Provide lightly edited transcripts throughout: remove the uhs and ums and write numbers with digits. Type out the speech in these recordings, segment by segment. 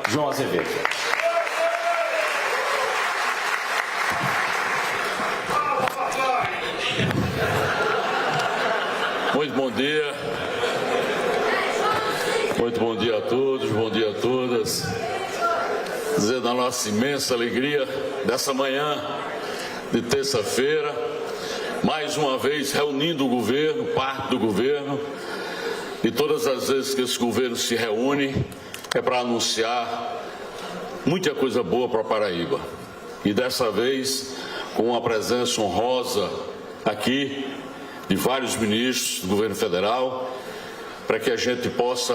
João Azevedo. Muito bom dia. Muito bom dia a todos, bom dia a todas. Dizer da nossa imensa alegria dessa manhã de terça-feira, mais uma vez reunindo o governo, parte do governo, e todas as vezes que esse governo se reúne é para anunciar muita coisa boa para a Paraíba. E dessa vez com uma presença honrosa aqui de vários ministros do governo federal, para que a gente possa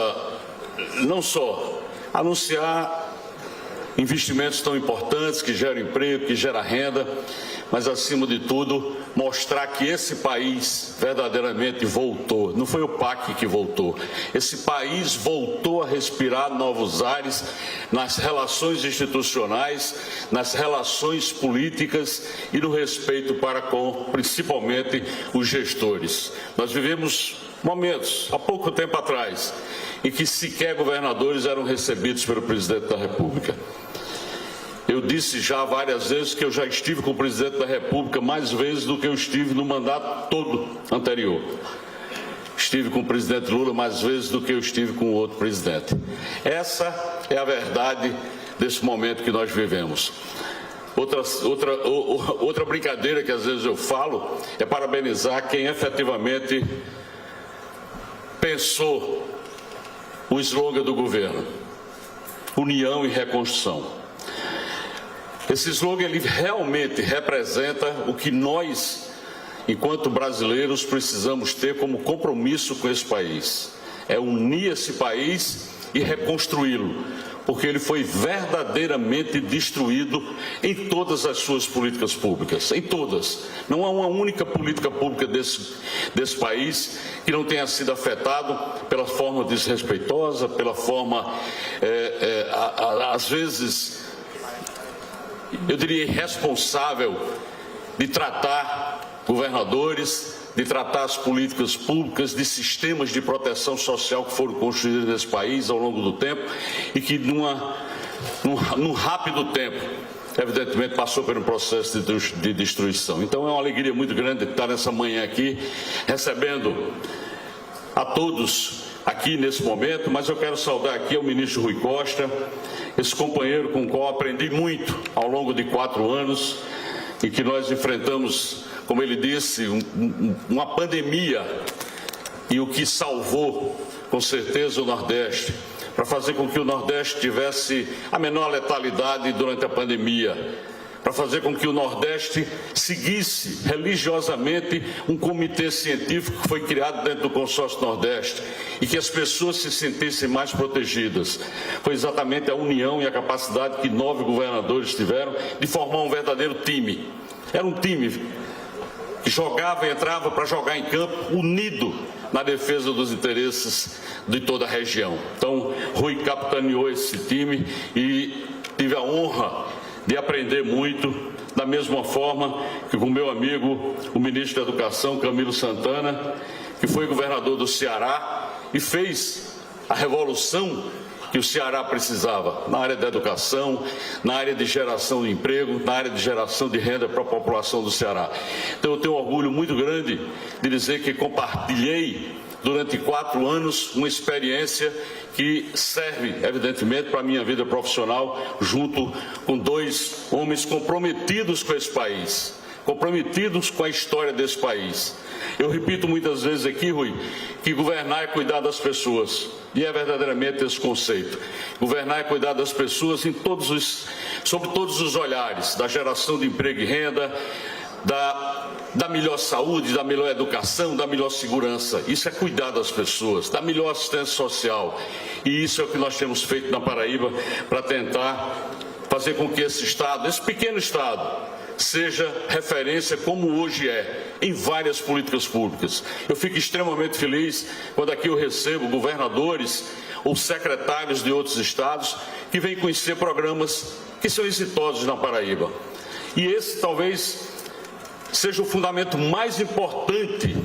não só anunciar investimentos tão importantes que geram emprego, que geram renda, mas acima de tudo mostrar que esse país verdadeiramente voltou. Não foi o PAC que voltou. Esse país voltou a respirar novos ares nas relações institucionais, nas relações políticas e no respeito para com, principalmente, os gestores. Nós vivemos momentos, há pouco tempo atrás, em que sequer governadores eram recebidos pelo presidente da República. Eu disse já várias vezes que eu já estive com o presidente da República mais vezes do que eu estive no mandato todo anterior. Estive com o presidente Lula mais vezes do que eu estive com o outro presidente. Essa é a verdade desse momento que nós vivemos. Outra brincadeira que às vezes eu falo é parabenizar quem efetivamente pensou o slogan do governo: União e Reconstrução. Esse slogan, ele realmente representa o que nós, enquanto brasileiros, precisamos ter como compromisso com esse país. É unir esse país e reconstruí-lo, porque ele foi verdadeiramente destruído em todas as suas políticas públicas, em todas. Não há uma única política pública desse país que não tenha sido afetado pela forma desrespeitosa, pela forma, às vezes, eu diria, irresponsável de tratar governadores, de tratar as políticas públicas, de sistemas de proteção social que foram construídos nesse país ao longo do tempo e que num rápido tempo, evidentemente, passou por um processo de destruição. Então é uma alegria muito grande estar nessa manhã aqui, recebendo a todos aqui nesse momento, mas eu quero saudar aqui ao ministro Rui Costa, esse companheiro com o qual aprendi muito ao longo de 4 anos, em que nós enfrentamos, como ele disse, uma pandemia, e o que salvou, com certeza, o Nordeste, para fazer com que o Nordeste tivesse a menor letalidade durante a pandemia, para fazer com que o Nordeste seguisse religiosamente um comitê científico que foi criado dentro do Consórcio Nordeste e que as pessoas se sentissem mais protegidas. Foi exatamente a união e a capacidade que 9 governadores tiveram de formar um verdadeiro time. Era um time que jogava e entrava para jogar em campo unido na defesa dos interesses de toda a região. Então, Rui capitaneou esse time e tive a honra de aprender muito, da mesma forma que com meu amigo, o ministro da Educação, Camilo Santana, que foi governador do Ceará e fez a revolução que o Ceará precisava na área da educação, na área de geração de emprego, na área de geração de renda para a população do Ceará. Então eu tenho um orgulho muito grande de dizer que compartilhei durante 4 anos uma experiência que serve, evidentemente, para a minha vida profissional, junto com 2 homens comprometidos com esse país, comprometidos com a história desse país. Eu repito muitas vezes aqui, Rui, que governar é cuidar das pessoas, e é verdadeiramente esse conceito. Governar é cuidar das pessoas sobre todos os olhares, da geração de emprego e renda, da melhor saúde, da melhor educação, da melhor segurança. Isso é cuidar das pessoas, da melhor assistência social. E isso é o que nós temos feito na Paraíba para tentar fazer com que esse estado, esse pequeno estado, seja referência como hoje é, em várias políticas públicas. Eu fico extremamente feliz quando aqui eu recebo governadores ou secretários de outros estados que vêm conhecer programas que são exitosos na Paraíba. E esse talvez seja o fundamento mais importante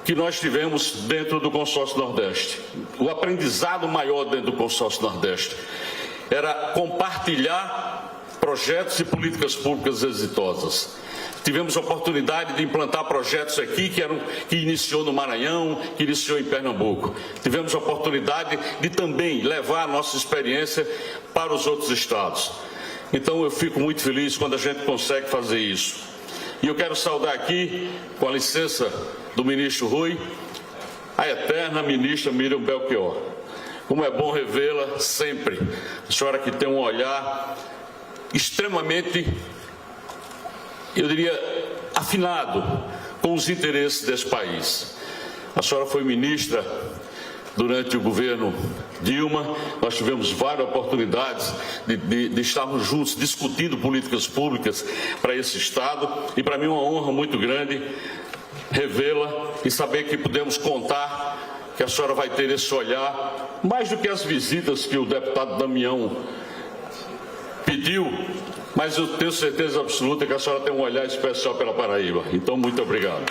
que nós tivemos dentro do Consórcio Nordeste, o aprendizado maior dentro do Consórcio Nordeste. era compartilhar projetos e políticas públicas exitosas. Tivemos a oportunidade de implantar projetos aqui que iniciou no Maranhão, que iniciou em Pernambuco. Tivemos a oportunidade de também levar a nossa experiência para os outros estados. Então eu fico muito feliz quando a gente consegue fazer isso. E eu quero saudar aqui, com a licença do ministro Rui, a eterna ministra Miriam Belchior. Como é bom revê-la sempre. A senhora que tem um olhar extremamente, eu diria, afinado com os interesses desse país. A senhora foi ministra durante o governo Dilma, nós tivemos várias oportunidades de estarmos juntos discutindo políticas públicas para esse Estado, e para mim é uma honra muito grande revê-la e saber que podemos contar que a senhora vai ter esse olhar, mais do que as visitas que o deputado Damião pediu, mas eu tenho certeza absoluta que a senhora tem um olhar especial pela Paraíba. Então, muito obrigado.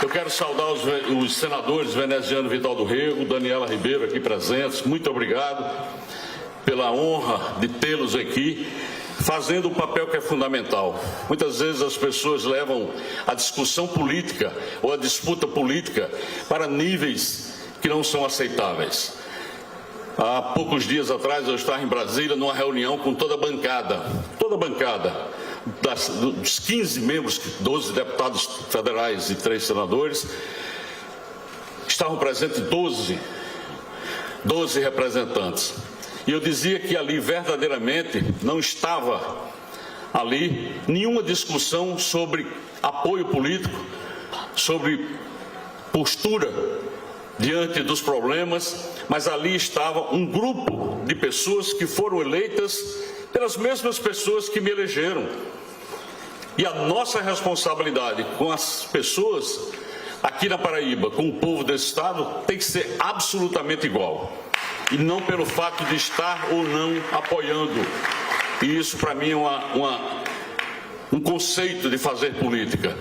Eu quero saudar os senadores veneziano Vital do Rego, Daniela Ribeiro aqui presentes. Muito obrigado pela honra de tê-los aqui, fazendo um papel que é fundamental. Muitas vezes as pessoas levam a discussão política ou a disputa política para níveis que não são aceitáveis. Há poucos dias atrás eu estava em Brasília numa reunião com toda a bancada, dos 15 membros, 12 deputados federais e 3 senadores, estavam presentes 12 representantes. E eu dizia que ali verdadeiramente não estava ali nenhuma discussão sobre apoio político, sobre postura diante dos problemas, mas ali estava um grupo de pessoas que foram eleitas pelas mesmas pessoas que me elegeram. E a nossa responsabilidade com as pessoas aqui na Paraíba, com o povo desse estado, tem que ser absolutamente igual. E não pelo fato de estar ou não apoiando. E isso para mim é um conceito de fazer política.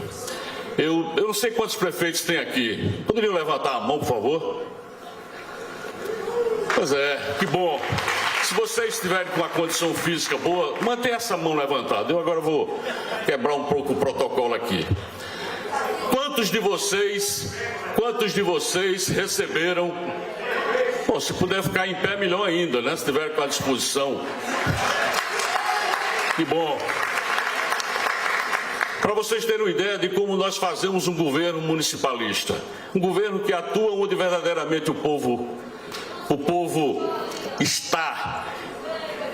Eu não sei quantos prefeitos tem aqui. Poderiam levantar a mão, por favor? Pois é, que bom. Se vocês estiverem com uma condição física boa, mantenha essa mão levantada. Eu agora vou quebrar um pouco o protocolo aqui. Quantos de vocês receberam... Bom, se puder ficar em pé, melhor ainda, né? Se estiver com a disposição. Que bom. Para vocês terem uma ideia de como nós fazemos um governo municipalista. Um governo que atua onde verdadeiramente o povo está.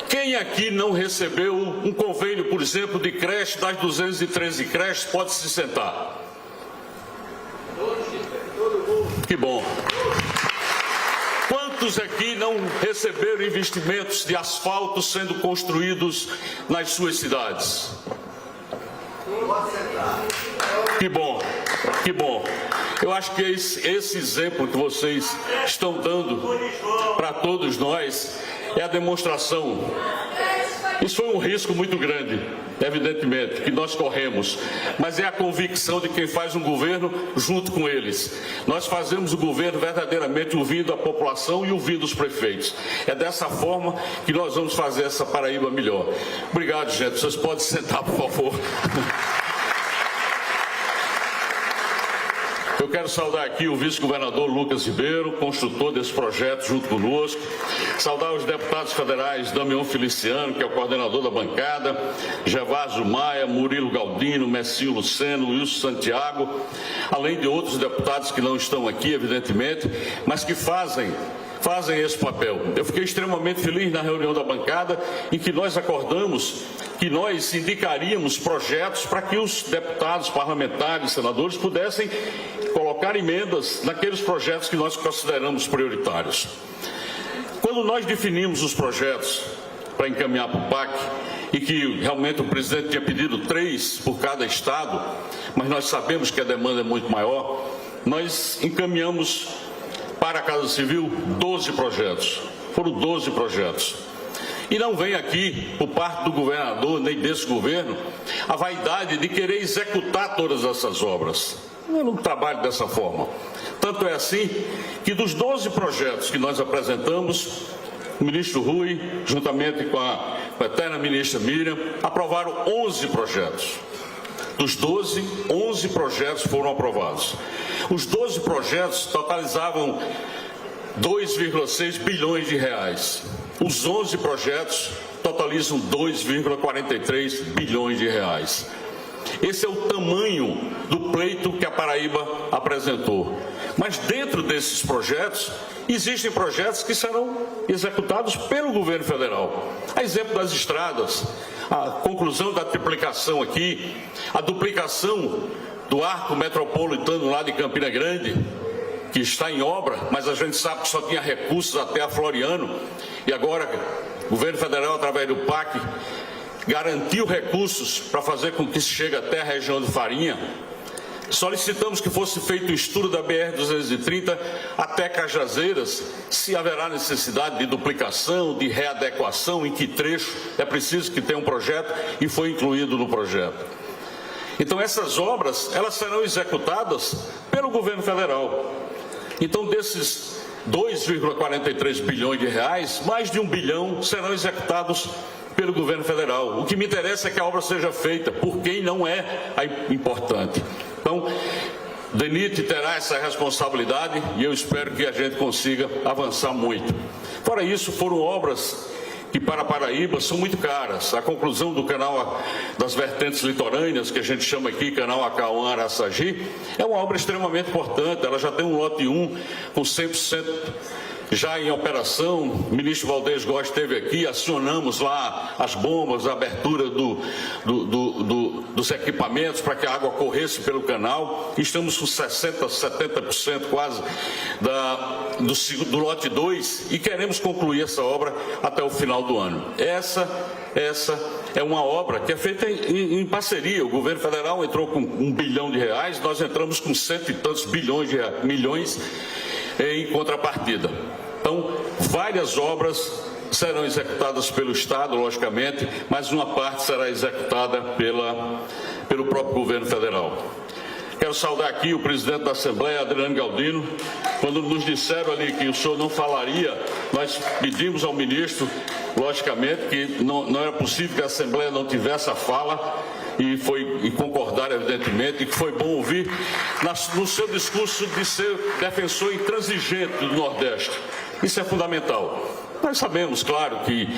Quem aqui não recebeu um convênio, por exemplo, de creche, das 213 creches, pode se sentar. Que bom. Quantos aqui não receberam investimentos de asfalto sendo construídos nas suas cidades? Que bom, que bom. Eu acho que esse exemplo que vocês estão dando para todos nós é a demonstração. Isso foi um risco muito grande, evidentemente, que nós corremos, mas é a convicção de quem faz um governo junto com eles. Nós fazemos o governo verdadeiramente ouvindo a população e ouvindo os prefeitos. É dessa forma que nós vamos fazer essa Paraíba melhor. Obrigado, gente. Vocês podem sentar, por favor. Eu quero saudar aqui o vice-governador Lucas Ribeiro, construtor desse projeto junto conosco. Saudar os deputados federais Damião Feliciano, que é o coordenador da bancada, Gervásio Maia, Murilo Galdino, Messinho Luceno, Wilson Santiago, além de outros deputados que não estão aqui, evidentemente, mas que fazem esse papel. Eu fiquei extremamente feliz na reunião da bancada em que nós acordamos que nós indicaríamos projetos para que os deputados, parlamentares, senadores pudessem colocar emendas naqueles projetos que nós consideramos prioritários. Quando nós definimos os projetos para encaminhar para o PAC, e que realmente o presidente tinha pedido 3 por cada estado, mas nós sabemos que a demanda é muito maior, nós encaminhamos para a Casa Civil 12 projetos. Foram 12 projetos. E não vem aqui, por parte do governador, nem desse governo, a vaidade de querer executar todas essas obras. Eu não trabalho dessa forma. Tanto é assim que dos 12 projetos que nós apresentamos, o ministro Rui, juntamente com a eterna ministra Miriam, aprovaram 11 projetos. Dos 12, 11 projetos foram aprovados. Os 12 projetos totalizavam 2,6 bilhões de reais. Os 11 projetos totalizam 2,43 bilhões de reais. Esse é o tamanho do pleito que a Paraíba apresentou. Mas dentro desses projetos, existem projetos que serão executados pelo governo federal. A exemplo das estradas, a conclusão da triplicação aqui, a duplicação do arco metropolitano lá de Campina Grande, que está em obra, mas a gente sabe que só tinha recursos até a Floriano, e agora o governo federal, através do PAC, garantiu recursos para fazer com que se chegue até a região de Farinha. Solicitamos que fosse feito o estudo da BR-230 até Cajazeiras, se haverá necessidade de duplicação, de readequação, em que trecho é preciso que tenha um projeto, e foi incluído no projeto. Então essas obras, elas serão executadas pelo governo federal. Então desses 2,43 bilhões de reais, mais de 1 bilhão serão executados pelo governo federal. O que me interessa é que a obra seja feita por quem não é importante. Então, DENIT terá essa responsabilidade e eu espero que a gente consiga avançar muito. Fora isso, foram obras que para a Paraíba são muito caras. A conclusão do canal das vertentes litorâneas, que a gente chama aqui canal Acauã-Araçagi, é uma obra extremamente importante. Ela já tem um lote 1 com 100% já em operação. O ministro Valdez Góes esteve aqui, acionamos lá as bombas, a abertura dos equipamentos para que a água corresse pelo canal. Estamos com 60%, 70% quase do lote 2 e queremos concluir essa obra até o final do ano. Essa é uma obra que é feita em parceria. O governo federal entrou com 1 bilhão de reais, nós entramos com 100 e tantos milhões em contrapartida. Então, várias obras serão executadas pelo Estado, logicamente, mas uma parte será executada pelo próprio governo federal. Quero saudar aqui o presidente da Assembleia, Adriano Galdino. Quando nos disseram ali que o senhor não falaria, nós pedimos ao ministro, logicamente, que não era possível que a Assembleia não tivesse a fala, e concordar, evidentemente, e que foi bom ouvir no seu discurso de ser defensor intransigente do Nordeste. Isso é fundamental. Nós sabemos, claro, que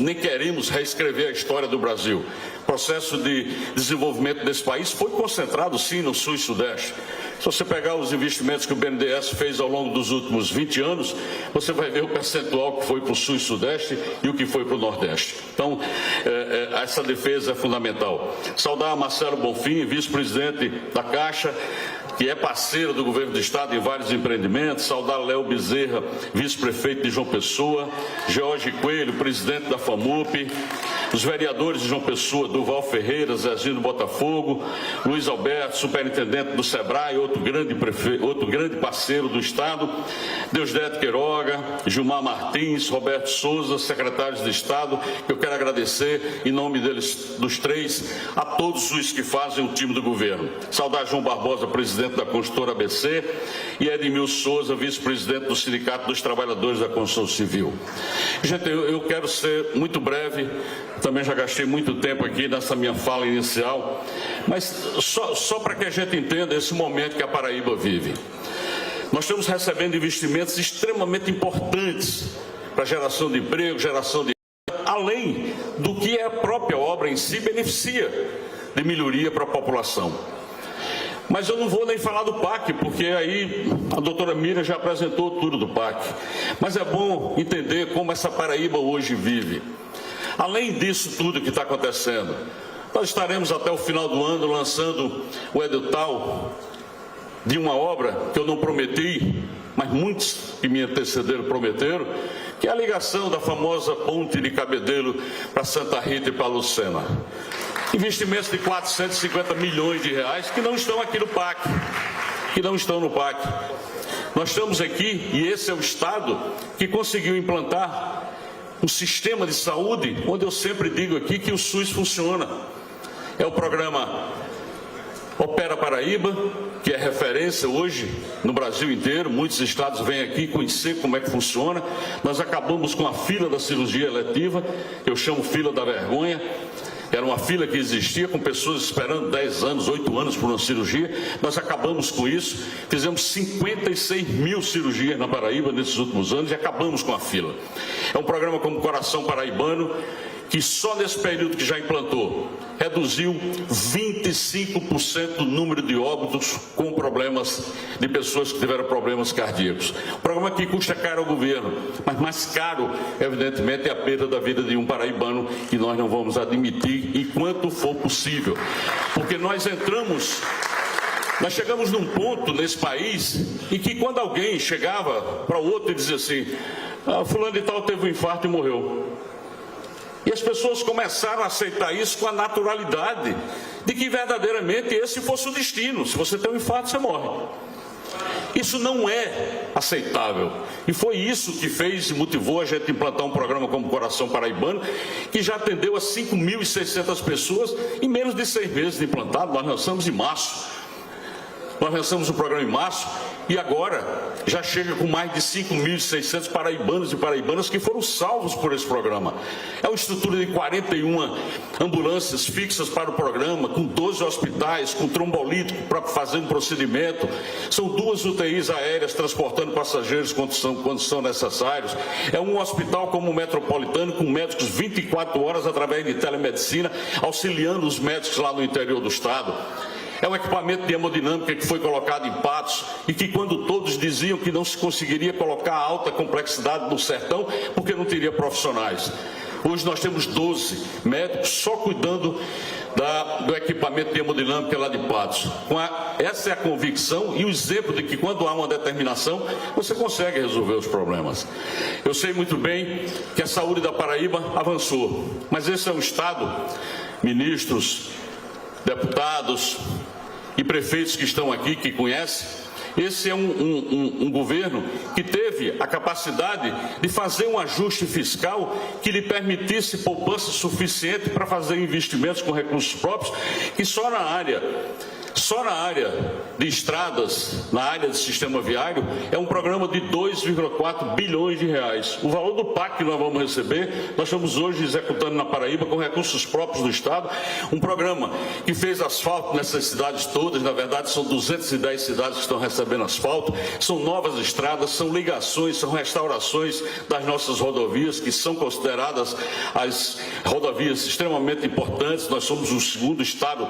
nem queremos reescrever a história do Brasil. O processo de desenvolvimento desse país foi concentrado, sim, no Sul e Sudeste. Se você pegar os investimentos que o BNDES fez ao longo dos últimos 20 anos, você vai ver o percentual que foi para o Sul e Sudeste e o que foi para o Nordeste. Então, essa defesa é fundamental. Saudar Marcelo Bonfim, vice-presidente da Caixa, que é parceiro do governo do Estado em vários empreendimentos. Saudar Léo Bezerra, vice-prefeito de João Pessoa, Jorge Coelho, presidente da FAMUP, os vereadores de João Pessoa, Duval Ferreira, Zezinho do Botafogo, Luiz Alberto, superintendente do SEBRAE, outro grande parceiro do Estado, Deusdedito Queiroga, Gilmar Martins, Roberto Souza, secretários de Estado, que eu quero agradecer, em nome dos três, a todos os que fazem o time do governo. Saudar João Barbosa, presidente da Construtora ABC, e Edmilson Souza, vice-presidente do Sindicato dos Trabalhadores da Construção Civil. Gente, eu quero ser muito breve, também já gastei muito tempo aqui nessa minha fala inicial, mas só para que a gente entenda esse momento que a Paraíba vive. Nós estamos recebendo investimentos extremamente importantes para geração de emprego, geração de... além do que a própria obra em si beneficia de melhoria para a população. Mas eu não vou nem falar do PAC, porque aí a doutora Miriam já apresentou tudo do PAC. Mas é bom entender como essa Paraíba hoje vive. Além disso tudo que está acontecendo, nós estaremos até o final do ano lançando o edital de uma obra que eu não prometi, mas muitos que me antecederam prometeram, que é a ligação da famosa ponte de Cabedelo para Santa Rita e para Lucena. Investimentos de 450 milhões de reais que não estão aqui no PAC, Nós estamos aqui, e esse é o Estado que conseguiu implantar um sistema de saúde, onde eu sempre digo aqui que o SUS funciona. É o programa Opera Paraíba, que é referência hoje no Brasil inteiro, muitos estados vêm aqui conhecer como é que funciona. Nós acabamos com a fila da cirurgia eletiva, eu chamo fila da vergonha. Era uma fila que existia com pessoas esperando 10 anos, 8 anos por uma cirurgia. Nós acabamos com isso, fizemos 56 mil cirurgias na Paraíba nesses últimos anos e acabamos com a fila. É um programa como Coração Paraibano, que só nesse período que já implantou, reduziu 25% o número de óbitos com problemas, de pessoas que tiveram problemas cardíacos. Um programa que custa caro ao governo, mas mais caro, evidentemente, é a perda da vida de um paraibano, que nós não vamos admitir enquanto for possível. Porque nós chegamos num ponto nesse país em que quando alguém chegava para o outro e dizia assim, fulano de tal teve um infarto e morreu. E as pessoas começaram a aceitar isso com a naturalidade de que verdadeiramente esse fosse o destino. Se você tem um infarto, você morre. Isso não é aceitável. E foi isso que fez e motivou a gente implantar um programa como Coração Paraibano, que já atendeu a 5.600 pessoas em menos de 6 meses de implantado. Nós lançamos em março. Nós lançamos o programa em março e agora já chega com mais de 5.600 paraibanos e paraibanas que foram salvos por esse programa. É uma estrutura de 41 ambulâncias fixas para o programa, com 12 hospitais, com trombolítico para fazer um procedimento. São 2 UTIs aéreas transportando passageiros quando são necessários. É um hospital como o Metropolitano, com médicos 24 horas através de telemedicina, auxiliando os médicos lá no interior do estado. É um equipamento de hemodinâmica que foi colocado em Patos e que, quando todos diziam que não se conseguiria colocar alta complexidade no sertão porque não teria profissionais. Hoje nós temos 12 médicos só cuidando do equipamento de hemodinâmica lá de Patos. Essa é a convicção e o exemplo de que, quando há uma determinação, você consegue resolver os problemas. Eu sei muito bem que a saúde da Paraíba avançou, mas esse é um estado, ministros, deputados e prefeitos que estão aqui, que conhecem, esse é um governo que teve a capacidade de fazer um ajuste fiscal que lhe permitisse poupança suficiente para fazer investimentos com recursos próprios, que só na área de estradas, na área de sistema viário, é um programa de 2,4 bilhões de reais. O valor do PAC que nós vamos receber, nós estamos hoje executando na Paraíba com recursos próprios do Estado, um programa que fez asfalto nessas cidades todas. Na verdade são 210 cidades que estão recebendo asfalto, são novas estradas, são ligações, são restaurações das nossas rodovias, que são consideradas as rodovias extremamente importantes. Nós somos o segundo estado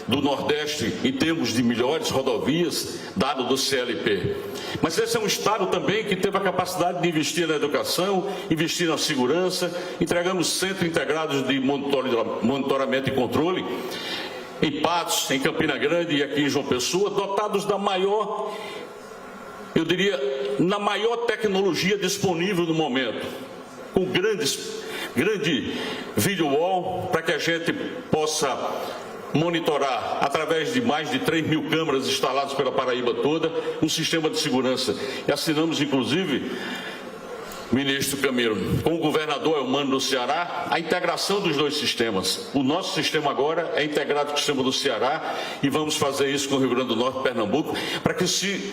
do Nordeste em termos de melhores rodovias, dado do CLP. Mas esse é um estado também que teve a capacidade de investir na educação, investir na segurança. Entregamos centros integrados de monitoramento e controle em Patos, em Campina Grande e aqui em João Pessoa, dotados da maior, eu diria, na maior tecnologia disponível no momento, com grande video wall, para que a gente possa monitorar, através de mais de 3.000 câmeras instaladas pela Paraíba toda, um sistema de segurança. E assinamos, inclusive, ministro Camilo, com o governador Elmano do Ceará, a integração dos 2 sistemas. O nosso sistema agora é integrado com o sistema do Ceará e vamos fazer isso com o Rio Grande do Norte e Pernambuco, para que se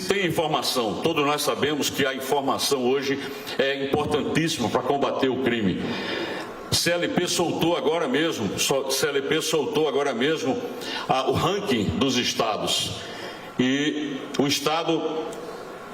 tenha informação. Todos nós sabemos que a informação hoje é importantíssima para combater o crime. CLP soltou agora mesmo o ranking dos estados. E o estado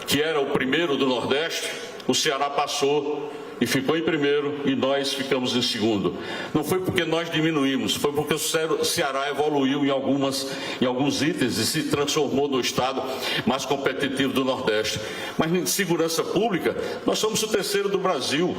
que era o primeiro do Nordeste, o Ceará passou e ficou em primeiro e nós ficamos em segundo. Não foi porque nós diminuímos, foi porque o Ceará evoluiu em alguns itens e se transformou no estado mais competitivo do Nordeste. Mas em segurança pública, nós somos o 3º do Brasil.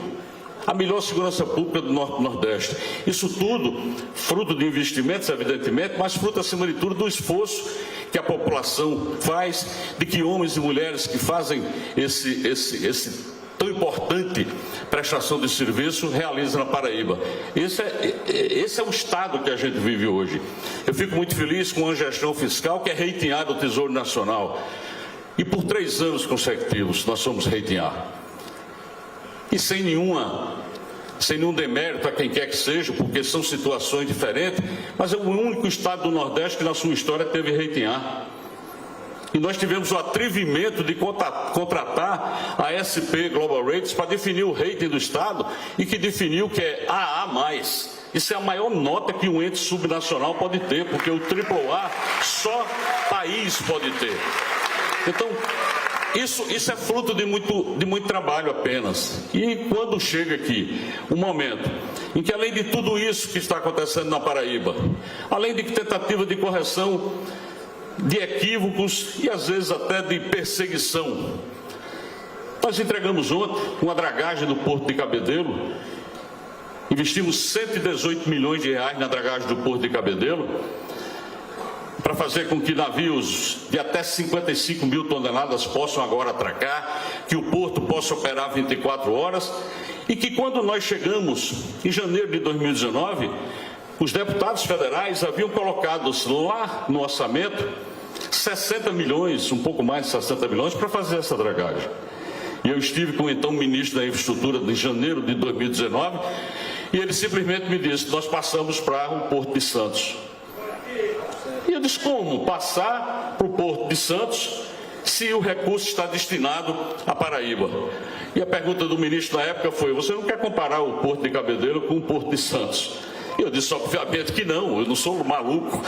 A melhor segurança pública do Nordeste. Isso tudo fruto de investimentos, evidentemente, mas fruto, acima de tudo, do esforço que a população faz, de que homens e mulheres que fazem esse tão importante prestação de serviço realizam na Paraíba. Esse é o estado que a gente vive hoje. Eu fico muito feliz com uma gestão fiscal que é rateada do Tesouro Nacional. E por 3 anos consecutivos nós somos rateados. E sem nenhuma sem nenhum demérito a quem quer que seja, porque são situações diferentes, mas é o único estado do Nordeste que na sua história teve rating A. E nós tivemos o atrevimento de contratar a SP Global Ratings para definir o rating do estado e que definiu que é AA+. Isso é a maior nota que um ente subnacional pode ter, porque o AAA só país pode ter. Então, isso é fruto de muito trabalho apenas. E quando chega aqui um momento em que, além de tudo isso que está acontecendo na Paraíba, além de tentativa de correção de equívocos e às vezes até de perseguição, nós entregamos ontem uma dragagem do Porto de Cabedelo, investimos 118 milhões de reais na dragagem do Porto de Cabedelo, para fazer com que navios de até 55 mil toneladas possam agora atracar, que o porto possa operar 24 horas, e que quando nós chegamos em janeiro de 2019, os deputados federais haviam colocado lá no orçamento 60 milhões, um pouco mais de 60 milhões, para fazer essa dragagem. E eu estive com o então ministro da Infraestrutura em janeiro de 2019, e ele simplesmente me disse: nós passamos para o Porto de Santos. E eu disse: como passar para o Porto de Santos se o recurso está destinado à Paraíba? E a pergunta do ministro na época foi: você não quer comparar o Porto de Cabedelo com o Porto de Santos? E eu disse: obviamente que não, eu não sou maluco.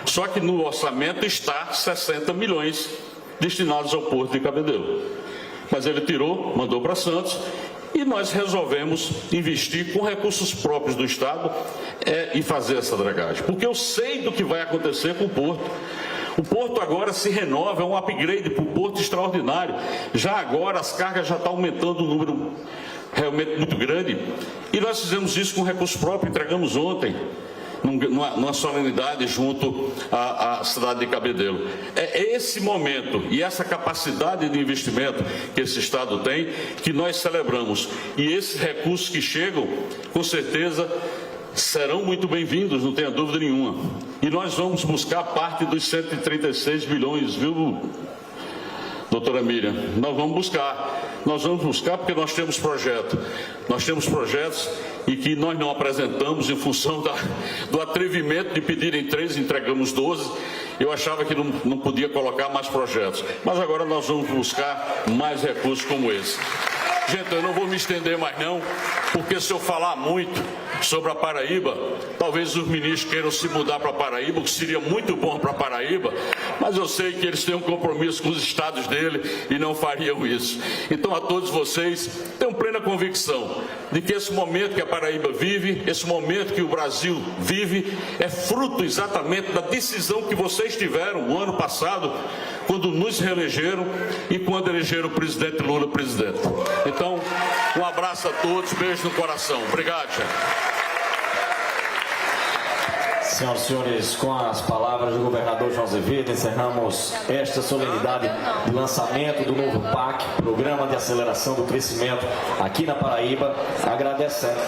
Só que no orçamento está 60 milhões destinados ao Porto de Cabedelo. Mas ele tirou, mandou para Santos, e nós resolvemos investir com recursos próprios do Estado e fazer essa dragagem. Porque eu sei do que vai acontecer com o Porto. O Porto agora se renova, é um upgrade para o Porto extraordinário. Já agora as cargas já estão aumentando um número realmente muito grande. E nós fizemos isso com recursos próprios, entregamos ontem, numa solenidade junto à cidade de Cabedelo. É esse momento e essa capacidade de investimento que esse Estado tem que nós celebramos. E esses recursos que chegam, com certeza, serão muito bem-vindos, não tenha dúvida nenhuma. E nós vamos buscar parte dos 136 bilhões, viu, doutora Miriam? Nós vamos buscar porque nós temos projeto. Nós temos projetos e que nós não apresentamos em função do atrevimento de pedirem 3, entregamos 12. Eu achava que não podia colocar mais projetos. Mas agora nós vamos buscar mais recursos como esse. Gente, eu não vou me estender mais não, porque se eu falar muito sobre a Paraíba, talvez os ministros queiram se mudar para a Paraíba, o que seria muito bom para a Paraíba, mas eu sei que eles têm um compromisso com os estados dele e não fariam isso. Então, a todos vocês, tenham plena convicção de que esse momento que a Paraíba vive, esse momento que o Brasil vive, é fruto exatamente da decisão que vocês tiveram no ano passado, quando nos reelegeram e quando elegeram o presidente Lula presidente. Então, um abraço a todos, beijo no coração. Obrigado, gente. Senhoras e senhores, com as palavras do governador João Azevedo, encerramos esta solenidade de lançamento do novo PAC, Programa de Aceleração do Crescimento, aqui na Paraíba, agradecendo.